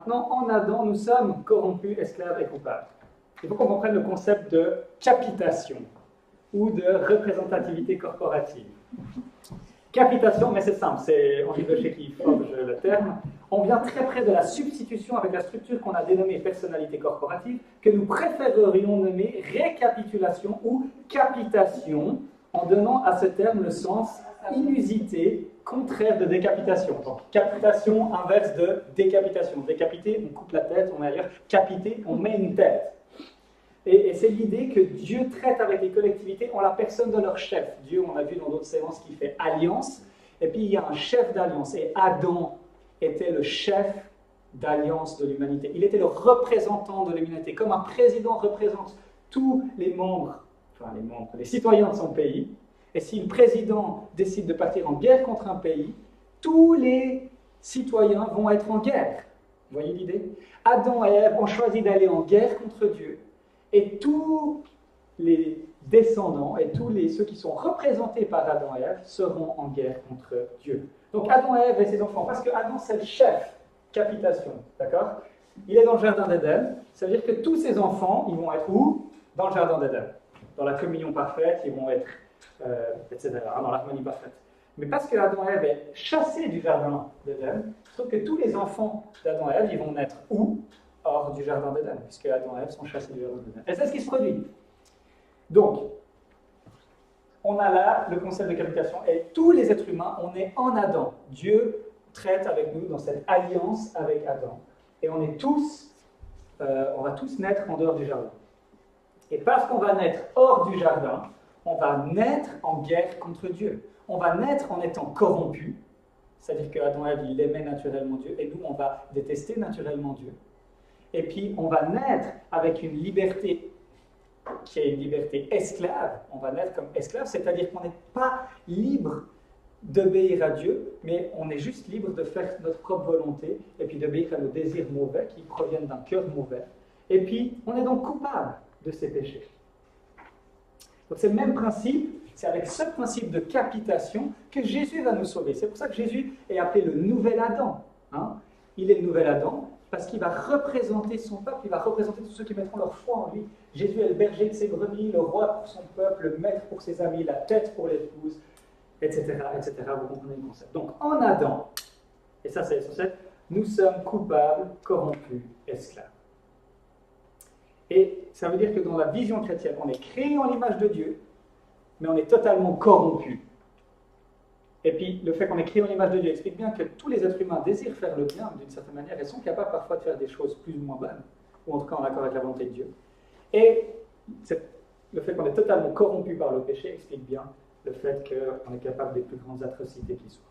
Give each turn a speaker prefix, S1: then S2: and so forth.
S1: Maintenant, en Adam, nous sommes corrompus, esclaves et coupables. Il faut qu'on comprenne le concept de capitation ou de représentativité corporative. Capitation, mais c'est simple, c'est Henri Bechet qui forge le terme. On vient très près de la substitution avec la structure qu'on a dénommée personnalité corporative, que nous préférerions nommer récapitulation ou capitation, en donnant à ce terme le sens inusité, contraire de décapitation. Donc, capitation inverse de décapitation. Décapiter, on coupe la tête, on met ailleurs. Capiter, on met une tête. Et c'est l'idée que Dieu traite avec les collectivités en la personne de leur chef. Dieu, on a vu dans d'autres séances, qu'il fait alliance, et puis il y a un chef d'alliance. Et Adam était le chef d'alliance de l'humanité. Il était le représentant de l'humanité. Comme un président représente tous les membres, les citoyens de son pays, et si le président décide de partir en guerre contre un pays, tous les citoyens vont être en guerre. Vous voyez l'idée? Adam et Ève ont choisi d'aller en guerre contre Dieu, et tous les descendants et ceux qui sont représentés par Adam et Ève seront en guerre contre Dieu. Donc Adam et Ève et ses enfants, parce que Adam c'est le chef, capitation, d'accord? Il est dans le jardin d'Éden, ça veut dire que tous ses enfants, ils vont être où? Dans le jardin d'Éden. Dans la communion parfaite, ils vont être, etc., dans l'harmonie parfaite. Mais parce que Adam et Ève est chassé du jardin d'Éden, je trouve que tous les enfants d'Adam et Ève, ils vont naître où? Hors du jardin d'Éden, puisque Adam et Ève sont chassés du jardin d'Éden. Et c'est ce qui se produit. Donc, on a là le concept de capitation, et tous les êtres humains, on est en Adam. Dieu traite avec nous dans cette alliance avec Adam. Et on est tous, on va tous naître en dehors du jardin. Et parce qu'on va naître hors du jardin, on va naître en guerre contre Dieu. On va naître en étant corrompus, c'est-à-dire qu'Adam et Ève, ils aimaient naturellement Dieu, et nous, on va détester naturellement Dieu. Et puis, on va naître avec une liberté qui est une liberté esclave. On va naître comme esclave, c'est-à-dire qu'on n'est pas libre d'obéir à Dieu, mais on est juste libre de faire notre propre volonté, et puis d'obéir à nos désirs mauvais qui proviennent d'un cœur mauvais. Et puis, on est donc coupable de ces péchés. Donc c'est le même principe, c'est avec ce principe de capitation que Jésus va nous sauver. C'est pour ça que Jésus est appelé le nouvel Adam. Hein? Il est le nouvel Adam parce qu'il va représenter son peuple, il va représenter tous ceux qui mettront leur foi en lui. Jésus est le berger de ses brebis, le roi pour son peuple, le maître pour ses amis, la tête pour l'épouse, etc., etc. Vous comprenez le concept. Donc en Adam, et ça c'est essentiel, nous sommes coupables, corrompus, esclaves. Et ça veut dire que dans la vision chrétienne, on est créé en l'image de Dieu, mais on est totalement corrompu. Et puis, le fait qu'on est créé en l'image de Dieu explique bien que tous les êtres humains désirent faire le bien d'une certaine manière et sont capables parfois de faire des choses plus ou moins bonnes, ou en tout cas en accord avec la volonté de Dieu. Et le fait qu'on est totalement corrompu par le péché explique bien le fait qu'on est capable des plus grandes atrocités qui soient.